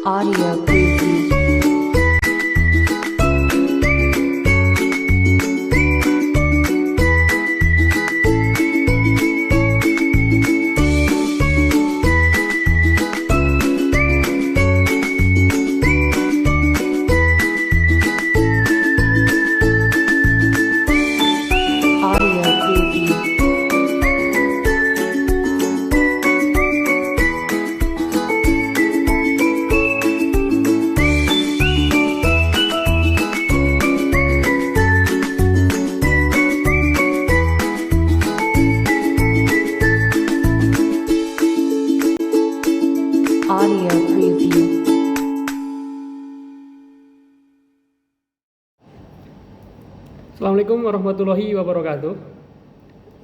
Audio preview. Audio preview. Audio preview. Assalamualaikum warahmatullahi wabarakatuh.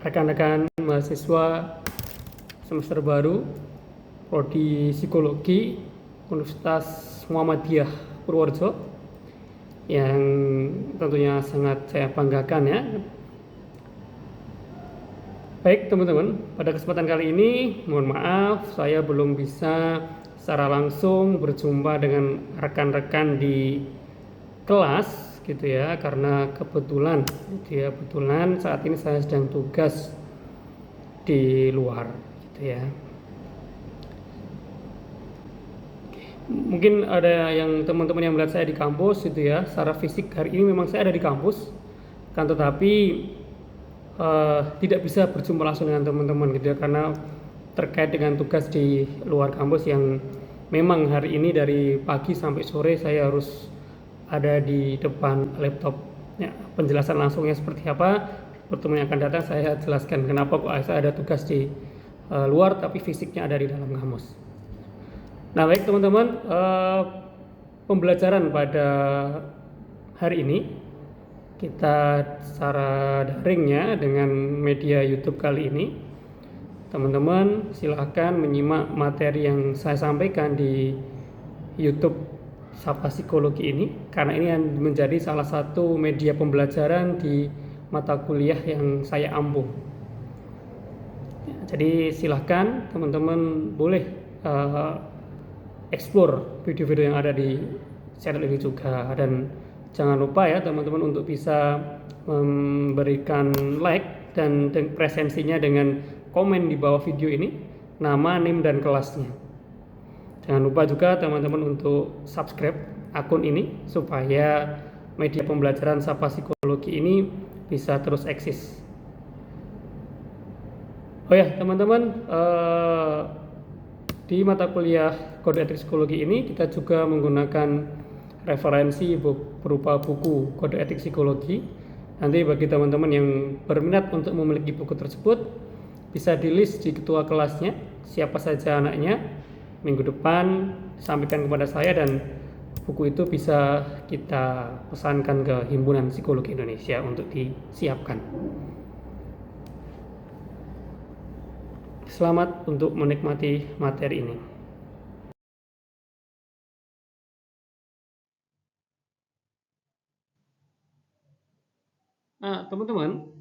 Rekan-rekan mahasiswa semester baru Prodi Psikologi Universitas Muhammadiyah Purworejo yang tentunya sangat saya banggakan ya. Baik teman-teman, pada kesempatan kali ini mohon maaf saya belum bisa secara langsung berjumpa dengan rekan-rekan di kelas gitu ya, karena kebetulan saat ini saya sedang tugas di luar gitu ya. Mungkin ada yang teman-teman yang melihat saya di kampus gitu ya, secara fisik hari ini memang saya ada di kampus, kan tetapi tidak bisa berjumpa langsung dengan teman-teman gitu ya, karena terkait dengan tugas di luar kampus yang memang hari ini dari pagi sampai sore saya harus ada di depan laptop ya. Penjelasan langsungnya seperti apa pertemuan yang akan datang saya jelaskan kenapa kok saya ada tugas di luar tapi fisiknya ada di dalam kampus. Nah baik teman-teman, pembelajaran pada hari ini kita secara daring ya dengan media YouTube kali ini. Teman-teman silahkan menyimak materi yang saya sampaikan di YouTube Sapa Psikologi ini, karena ini menjadi salah satu media pembelajaran di mata kuliah yang saya ampuh. Jadi silahkan teman-teman boleh explore video-video yang ada di channel ini juga, dan jangan lupa ya teman-teman untuk bisa memberikan like dan presensinya dengan komen di bawah video ini, nama, NIM, dan kelasnya. Jangan lupa juga teman-teman untuk subscribe akun ini supaya media pembelajaran Sapa Psikologi ini bisa terus eksis. Oh ya teman-teman, di mata kuliah Kode Etik Psikologi ini kita juga menggunakan referensi berupa buku Kode Etik Psikologi. Nanti bagi teman-teman yang berminat untuk memiliki buku tersebut bisa di list di ketua kelasnya siapa saja anaknya. Minggu depan sampaikan kepada saya dan buku itu bisa kita pesankan ke Himpunan Psikologi Indonesia untuk disiapkan. Selamat untuk menikmati materi ini. Nah, teman-teman,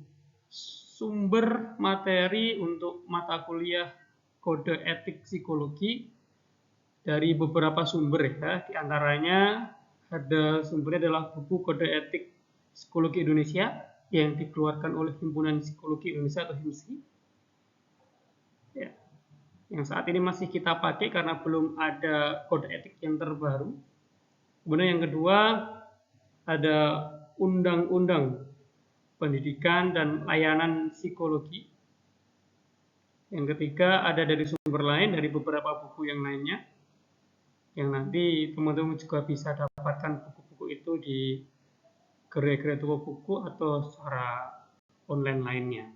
sumber materi untuk mata kuliah Kode Etik Psikologi dari beberapa sumber ya, di antaranya ada sumbernya adalah buku Kode Etik Psikologi Indonesia yang dikeluarkan oleh Himpunan Psikologi Indonesia atau HIMSI ya, yang saat ini masih kita pakai karena belum ada kode etik yang terbaru. Kemudian yang kedua ada Undang-Undang Pendidikan dan Layanan Psikologi. Yang ketiga ada dari sumber lain, dari beberapa buku yang lainnya, yang nanti teman-teman juga bisa dapatkan buku-buku itu di gerai-gerai toko buku atau secara online lainnya.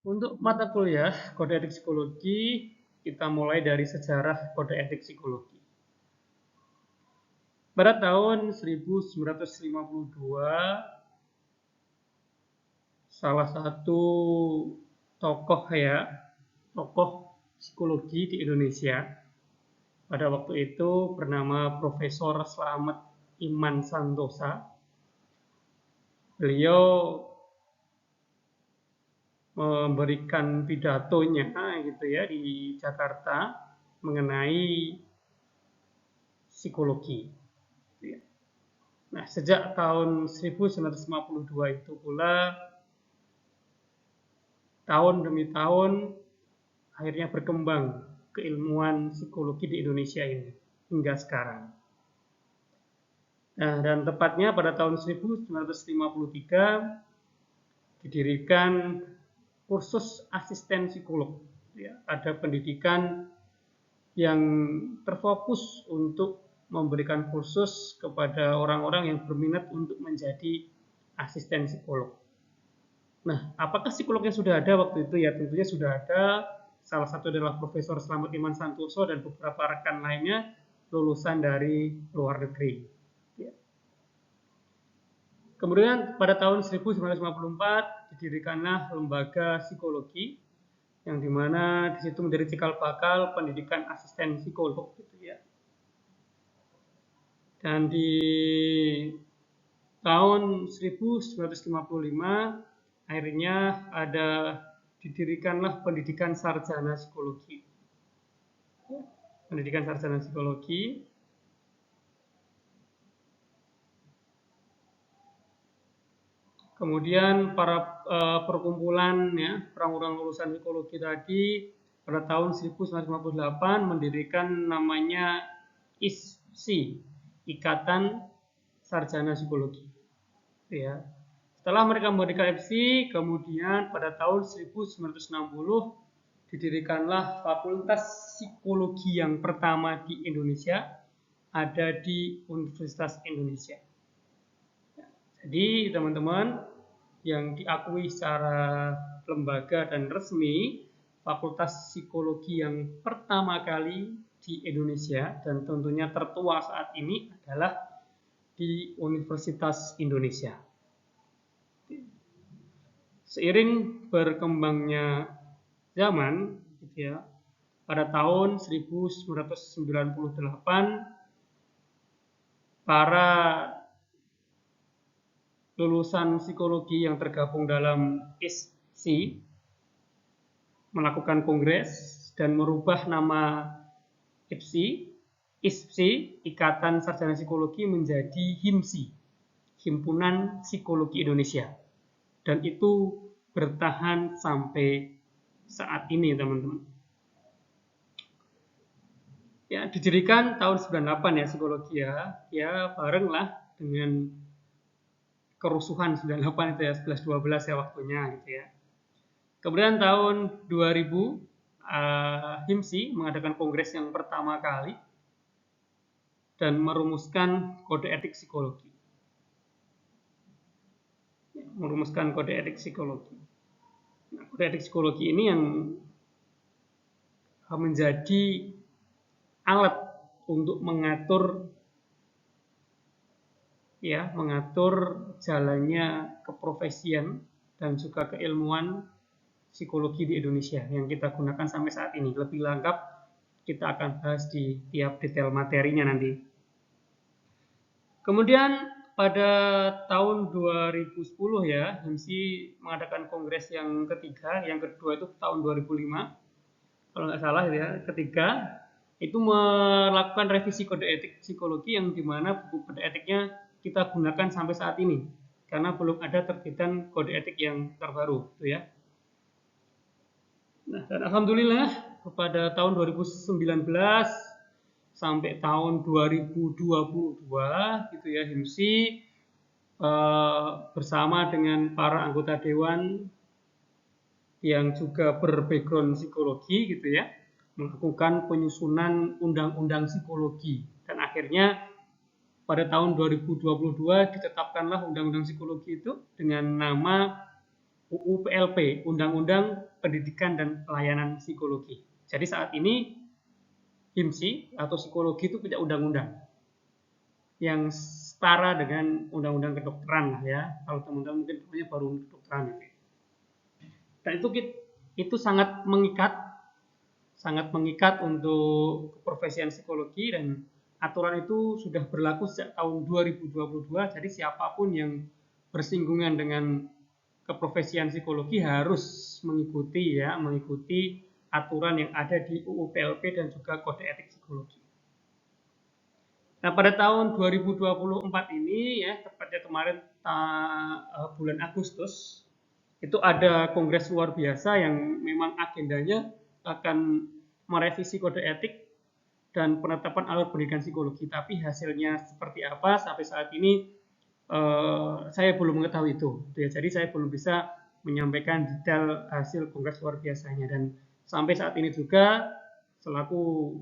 Untuk mata kuliah Kode Etik Psikologi, kita mulai dari sejarah Kode Etik Psikologi. Pada tahun 1952, salah satu tokoh psikologi di Indonesia pada waktu itu bernama Profesor Slamet Iman Santosa. Beliau memberikan pidatonya gitu ya di Jakarta mengenai psikologi. Nah, sejak tahun 1952 itu pula, tahun demi tahun, akhirnya berkembang keilmuan psikologi di Indonesia ini hingga sekarang. Nah, dan tepatnya pada tahun 1953 didirikan kursus asisten psikolog. Ya, ada pendidikan yang terfokus untuk memberikan kursus kepada orang-orang yang berminat untuk menjadi asisten psikolog. Nah, apakah psikolognya sudah ada waktu itu? Ya, tentunya sudah ada. Salah satu adalah Profesor Slamet Iman Santoso dan beberapa rekan lainnya lulusan dari luar negeri. Ya. Kemudian pada tahun 1954 didirikanlah lembaga psikologi yang dimana di situ menjadi cikal bakal pendidikan asisten psikolog gitu ya. Dan di tahun 1955 akhirnya didirikanlah pendidikan sarjana psikologi. Pendidikan sarjana psikologi. Kemudian para perkumpulan ya, orang-orang lulusan psikologi tadi pada tahun 1958 mendirikan namanya ISPSI, Ikatan Sarjana Psikologi. Ya. Setelah mereka mendirikan ISPSI, kemudian pada tahun 1960 didirikanlah Fakultas Psikologi yang pertama di Indonesia, ada di Universitas Indonesia. Jadi teman-teman, yang diakui secara lembaga dan resmi, Fakultas Psikologi yang pertama kali di Indonesia dan tentunya tertua saat ini adalah di Universitas Indonesia. Seiring berkembangnya zaman, gitu ya, pada tahun 1998 para lulusan psikologi yang tergabung dalam ISPSI melakukan kongres dan merubah nama ISPSI, Ikatan Sarjana Psikologi, menjadi HIMSI, Himpunan Psikologi Indonesia. Dan itu bertahan sampai saat ini, teman-teman. Ya, didirikan tahun 98 ya psikologi ya barenglah dengan kerusuhan 98 itu ya, 11-12 ya waktunya gitu ya. Kemudian tahun 2000 HIMSI mengadakan kongres yang pertama kali dan merumuskan kode etik psikologi. Merumuskan kode etik psikologi. Nah, kode etik psikologi ini yang menjadi alat untuk mengatur jalannya keprofesian dan juga keilmuan psikologi di Indonesia yang kita gunakan sampai saat ini. Lebih lengkap kita akan bahas di tiap detail materinya nanti. Kemudian pada tahun 2010 ya, HIMSI mengadakan kongres yang ketiga, yang kedua itu tahun 2005 kalau nggak salah ya, ketiga itu melakukan revisi kode etik psikologi yang dimana buku kode etiknya kita gunakan sampai saat ini karena belum ada terbitan kode etik yang terbaru, gitu ya. Nah, dan alhamdulillah pada tahun 2019 sampai tahun 2022 gitu ya, HIMSI bersama dengan para anggota dewan yang juga berbackground psikologi gitu ya, melakukan penyusunan undang-undang psikologi dan akhirnya pada tahun 2022 ditetapkanlah undang-undang psikologi itu dengan nama UU PLP, Undang-Undang Pendidikan dan Pelayanan Psikologi. Jadi saat ini HIMSI atau psikologi itu punya undang-undang yang setara dengan undang-undang kedokteran lah ya. Kalau teman-teman mungkin punya baru kedokteran ini. Dan itu sangat mengikat untuk keprofesian psikologi dan aturan itu sudah berlaku sejak tahun 2022, jadi siapapun yang bersinggungan dengan keprofesian psikologi harus mengikuti aturan yang ada di UU PLP dan juga Kode Etik Psikologi. Nah, pada tahun 2024 ini ya, tepatnya kemarin bulan Agustus, itu ada kongres luar biasa yang memang agendanya akan merevisi kode etik dan penetapan alur pendidikan psikologi. Tapi hasilnya seperti apa sampai saat ini saya belum mengetahui itu. Ya. Jadi saya belum bisa menyampaikan detail hasil kongres luar biasanya. Dan sampai saat ini juga selaku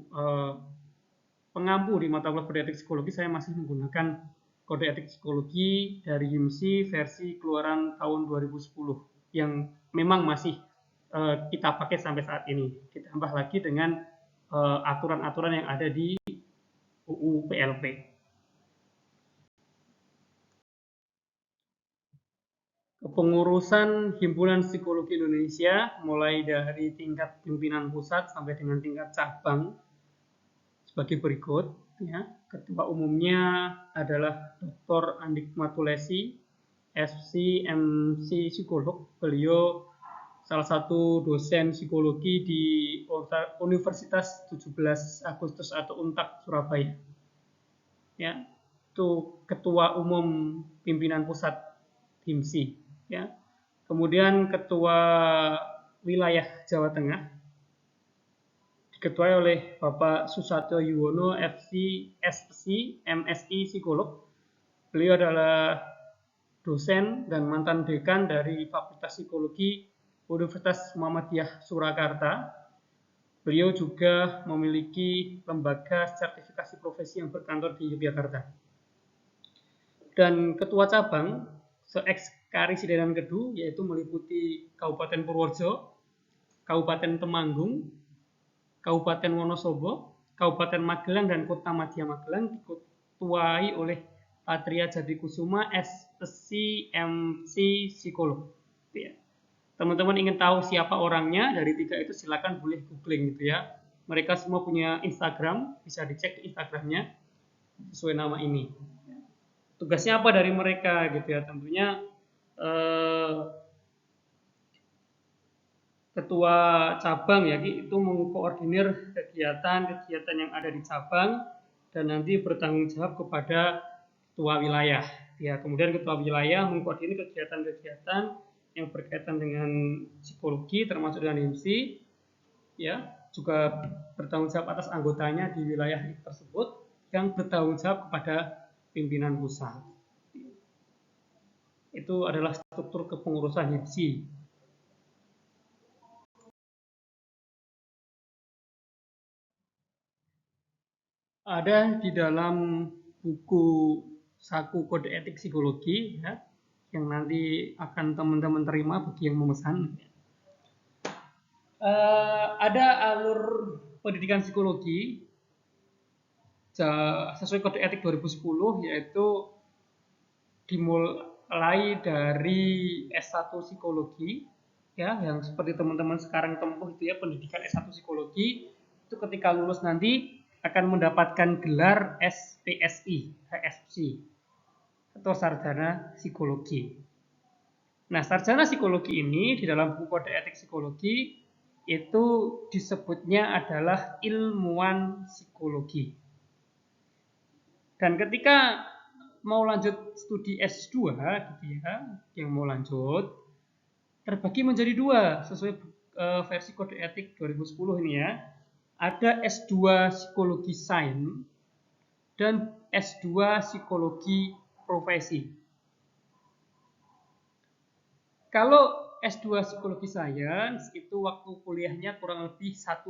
pengampu di mata kuliah kode etik psikologi, saya masih menggunakan kode etik psikologi dari HIMSI versi keluaran tahun 2010 yang memang masih kita pakai sampai saat ini. Ditambah lagi dengan aturan-aturan yang ada di UU PLP. Kepengurusan Himpunan Psikologi Indonesia mulai dari tingkat pimpinan pusat sampai dengan tingkat cabang sebagai berikut. Ya. Ketua umumnya adalah Dr. Andik Matulesi, FC, MC Psikolog. Beliau salah satu dosen psikologi di Universitas 17 Agustus atau UNTAK Surabaya. Ya, itu ketua umum pimpinan pusat HIMSI. Ya. Kemudian ketua wilayah Jawa Tengah diketuai oleh Bapak Susatyo Yuwono, SC, MSI Psikolog. Beliau adalah dosen dan mantan dekan dari Fakultas Psikologi Universitas Muhammadiyah Surakarta. Beliau juga memiliki lembaga sertifikasi profesi yang berkantor di Yogyakarta. Dan ketua cabang se-ex-Karisidenan Kedu, yaitu meliputi Kabupaten Purworejo, Kabupaten Temanggung, Kabupaten Wonosobo, Kabupaten Magelang, dan Kota Madya Magelang diketuai oleh Patria Jatikusuma, SC, MC Psikolog. Ya. Teman-teman ingin tahu siapa orangnya dari tiga itu, silakan boleh googling gitu ya. Mereka semua punya Instagram, bisa dicek di Instagramnya sesuai nama ini. Tugasnya apa dari mereka gitu ya? Tentunya ketua cabang ya itu mengkoordinir kegiatan yang ada di cabang dan nanti bertanggung jawab kepada ketua wilayah. Ya, kemudian ketua wilayah mengkoordinir kegiatan-kegiatan yang berkaitan dengan psikologi termasuk dengan HIMSI, ya, juga bertanggung jawab atas anggotanya di wilayah tersebut yang bertanggung jawab kepada pimpinan pusat. Itu adalah struktur kepengurusan HIMSI. Ada di dalam buku Saku Kode Etik Psikologi ya, yang nanti akan teman-teman terima bagi yang memesan. Ada alur pendidikan psikologi sesuai Kode Etik 2010, yaitu dimulai dari S1 Psikologi ya, yang seperti teman-teman sekarang tempuh itu ya, pendidikan S1 Psikologi. Itu ketika lulus nanti akan mendapatkan gelar SPSI, HSPSI, atau Sarjana Psikologi. Nah, Sarjana Psikologi ini di dalam buku Kode Etik Psikologi itu disebutnya adalah ilmuwan psikologi. Dan ketika mau lanjut studi S2 gitu ya, yang mau lanjut terbagi menjadi dua sesuai versi Kode Etik 2010 ini ya. Ada S2 Psikologi Sains dan S2 Psikologi Profesi. Kalau S2 Psikologi Sains itu waktu kuliahnya kurang lebih 1,5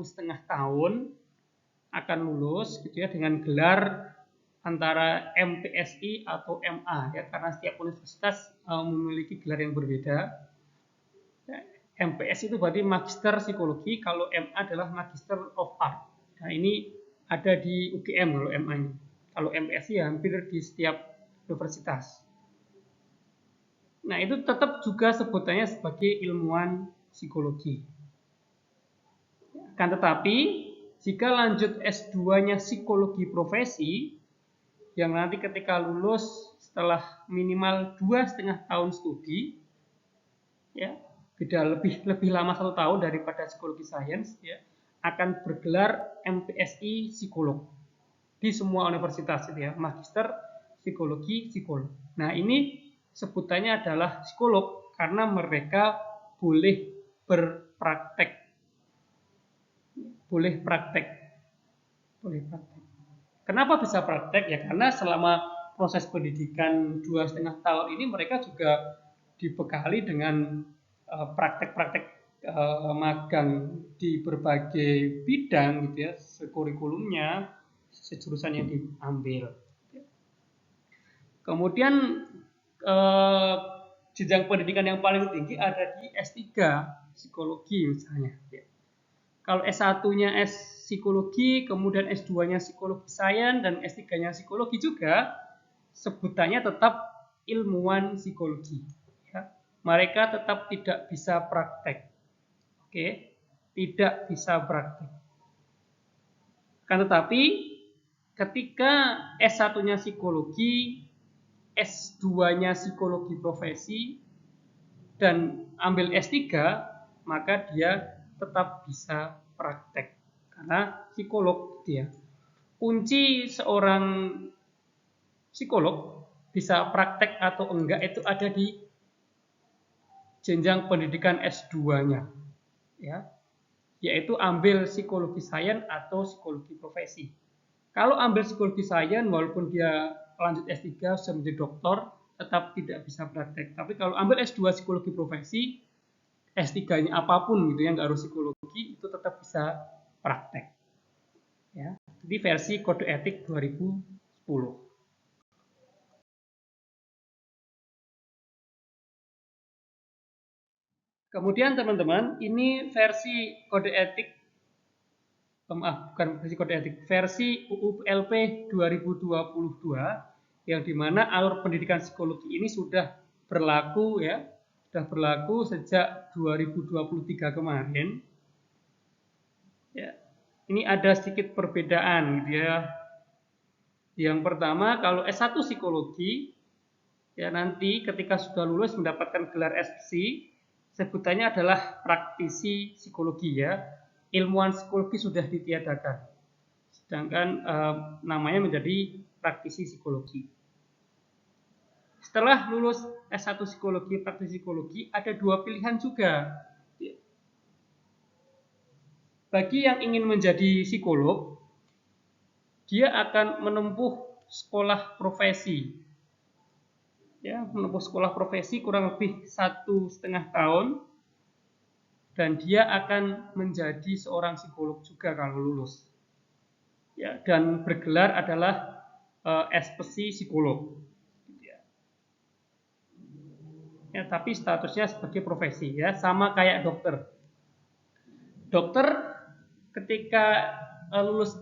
tahun akan lulus gitu ya, dengan gelar antara MPSI atau MA ya, karena setiap universitas memiliki gelar yang berbeda. MPS itu berarti Magister Psikologi, kalau MA adalah Magister of Art. Nah, ini ada di UGM kalau MA-nya. Kalau MPS ya hampir di setiap universitas. Nah, itu tetap juga sebutannya sebagai ilmuwan psikologi. Kan tetapi Jika lanjut S2-nya psikologi profesi, yang nanti ketika lulus setelah minimal 2,5 tahun studi, ya, beda lebih lama 1 tahun daripada psikologi sains, ya, akan bergelar MPSI psikolog di semua universitas, ya, magister psikologi psikolog. Nah, ini sebutannya adalah psikolog karena mereka boleh berpraktek. Boleh praktek. Kenapa bisa praktek? Ya karena selama proses pendidikan 2,5 tahun ini mereka juga dibekali dengan praktek-praktek magang di berbagai bidang gitu ya, sekurikulumnya, sejurusan yang diambil. Kemudian jenjang pendidikan yang paling tinggi ada di S3 psikologi misalnya. Kalau S1-nya psikologi, kemudian S2-nya psikologi sains, dan S3-nya psikologi juga, sebutannya tetap ilmuwan psikologi. Ya. Mereka tetap tidak bisa praktek. Oke, tidak bisa praktek. Kan tetapi, ketika S1-nya psikologi, S2-nya psikologi profesi, dan ambil S3, maka dia tetap bisa praktek karena psikolog dia. Kunci seorang psikolog bisa praktek atau enggak itu ada di jenjang pendidikan S2-nya, ya, yaitu ambil psikologi sains atau psikologi profesi. Kalau ambil psikologi sains, walaupun dia lanjut S3 sudah menjadi doktor, tetap tidak bisa praktek. Tapi kalau ambil S2 psikologi profesi, S3-nya apapun gitu ya, nggak harus psikologi, itu tetap bisa praktek. Ya, jadi versi kode etik 2010. Kemudian teman-teman, ini versi kode etik, bukan versi kode etik, versi UU PLP 2022, yang dimana alur pendidikan psikologi ini sudah berlaku ya, sudah berlaku sejak 2023 kemarin. Ya, ini ada sedikit perbedaan gitu ya. Yang pertama, kalau S1 psikologi, ya nanti ketika sudah lulus mendapatkan gelar SPSI, sebutannya adalah praktisi psikologi ya. Ilmuwan psikologi sudah ditiadakan. Sedangkan namanya menjadi praktisi psikologi. Setelah lulus S1 psikologi, praktisi psikologi, ada 2 pilihan juga. Bagi yang ingin menjadi psikolog, dia akan menempuh sekolah profesi. Ya, menempuh sekolah profesi kurang lebih 1,5 tahun, dan dia akan menjadi seorang psikolog juga kalau lulus. Ya, dan bergelar adalah SPSI psikolog. Ya, tapi statusnya sebagai profesi ya, sama kayak dokter. Dokter ketika lulus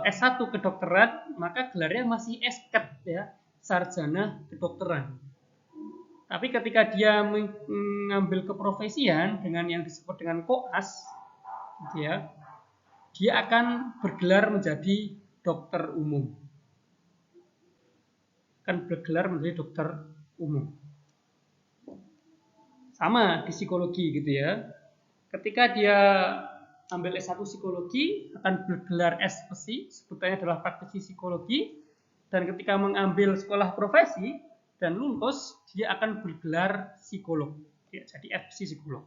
S1 kedokteran, maka gelarnya masih SKED ya, sarjana kedokteran. Tapi ketika dia mengambil keprofesian dengan yang disebut dengan koas, dia akan bergelar menjadi dokter umum. Akan bergelar menjadi dokter umum. Sama di psikologi gitu ya. Ketika dia ambil S1 psikologi, akan bergelar SPSI, sebutannya adalah praktisi psikologi, dan ketika mengambil sekolah profesi dan lulus, dia akan bergelar psikolog, ya, jadi SPSI psikolog.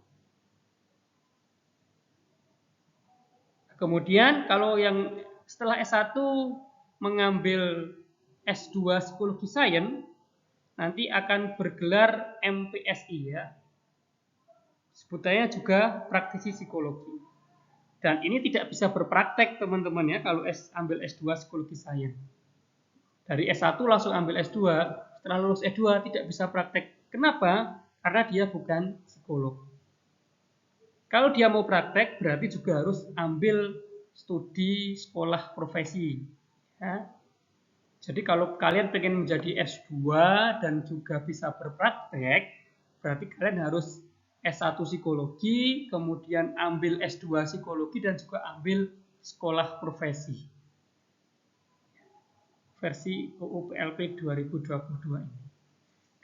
Kemudian kalau yang setelah S1 mengambil S2 psikologi sains, nanti akan bergelar MPSI ya. Sebutannya juga praktisi psikologi. Dan ini tidak bisa berpraktek teman-teman ya kalau ambil S2 psikologi sains. Dari S1 langsung ambil S2, setelah lulus S2 tidak bisa praktek. Kenapa? Karena dia bukan psikolog. Kalau dia mau praktek berarti juga harus ambil studi sekolah profesi. Ya. Jadi kalau kalian pengen menjadi S2 dan juga bisa berpraktek, berarti kalian harus S1 psikologi, kemudian ambil S2 psikologi dan juga ambil sekolah profesi. Versi UU PLP 2022 ini.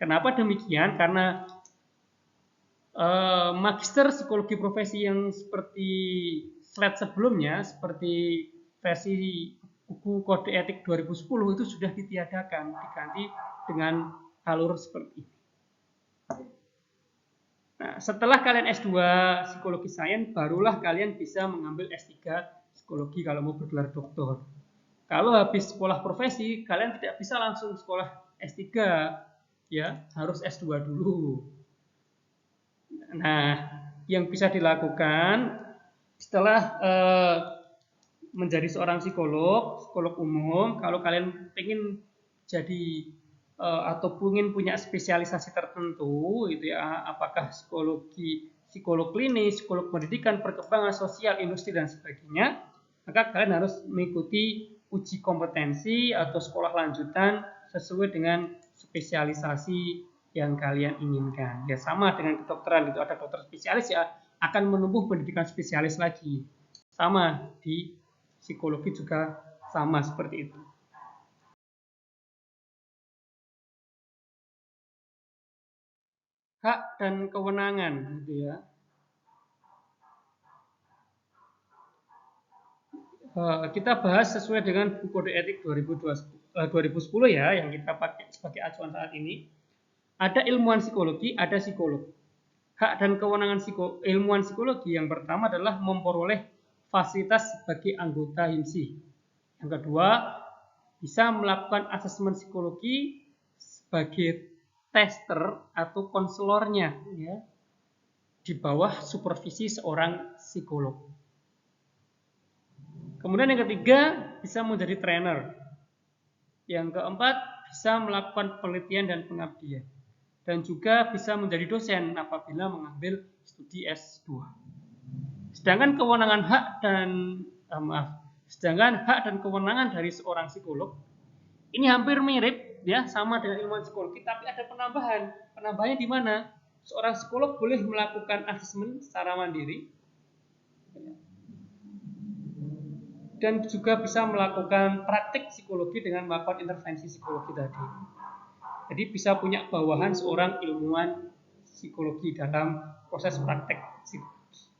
Kenapa demikian? Karena magister psikologi profesi yang seperti slide sebelumnya, seperti versi buku kode etik 2010 itu sudah ditiadakan, diganti dengan alur seperti ini. Nah, setelah kalian S2 psikologi sains, barulah kalian bisa mengambil S3 psikologi kalau mau bergelar doktor. Kalau habis sekolah profesi, kalian tidak bisa langsung sekolah S3, ya, harus S2 dulu. Nah, yang bisa dilakukan setelah menjadi seorang psikolog umum, kalau kalian ingin jadi atau ingin punya spesialisasi tertentu, gitu ya, apakah psikolog klinis, psikolog pendidikan, perkembangan sosial, industri dan sebagainya, maka kalian harus mengikuti uji kompetensi atau sekolah lanjutan sesuai dengan spesialisasi yang kalian inginkan. Ya sama dengan kedokteran, itu ada dokter spesialis ya akan menempuh pendidikan spesialis lagi. Sama di psikologi juga sama seperti itu. Hak dan kewenangan, gitu ya. Kita bahas sesuai dengan buku kode etik 2010 ya, yang kita pakai sebagai acuan saat ini. Ada ilmuwan psikologi, ada psikolog. Hak dan kewenangan ilmuwan psikologi yang pertama adalah memperoleh fasilitas sebagai anggota HIMSI. Yang kedua, bisa melakukan asesmen psikologi sebagai tester atau konselornya, ya, di bawah supervisi seorang psikolog. Kemudian yang ketiga, bisa menjadi trainer. Yang keempat, bisa melakukan penelitian dan pengabdian. Dan juga bisa menjadi dosen apabila mengambil studi S2. Sedangkan hak dan kewenangan dari seorang psikolog ini hampir mirip, ya, sama dengan ilmuwan psikologi, tapi ada penambahan. Penambahannya di mana? Seorang psikolog boleh melakukan asesmen secara mandiri dan juga bisa melakukan praktik psikologi dengan melakukan intervensi psikologi tadi. Jadi bisa punya bawahan seorang ilmuwan psikologi dalam proses praktek psikologi.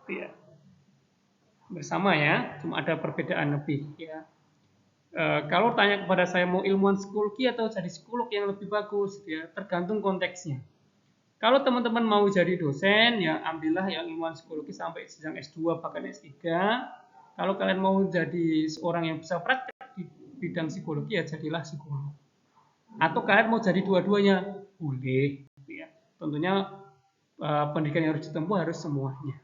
Ya. Bersama ya, cuma ada perbedaan lebih ya. Kalau tanya kepada saya mau ilmuwan psikologi atau jadi psikolog yang lebih bagus, ya tergantung konteksnya. Kalau teman-teman mau jadi dosen, ya ambillah yang ilmuwan psikologi sampai jenjang S2 bahkan S3. Kalau kalian mau jadi seorang yang bisa praktek di bidang psikologi, ya jadilah psikolog. Atau kalian mau jadi dua-duanya, boleh. Ya. Tentunya pendidikan yang harus ditempuh harus semuanya.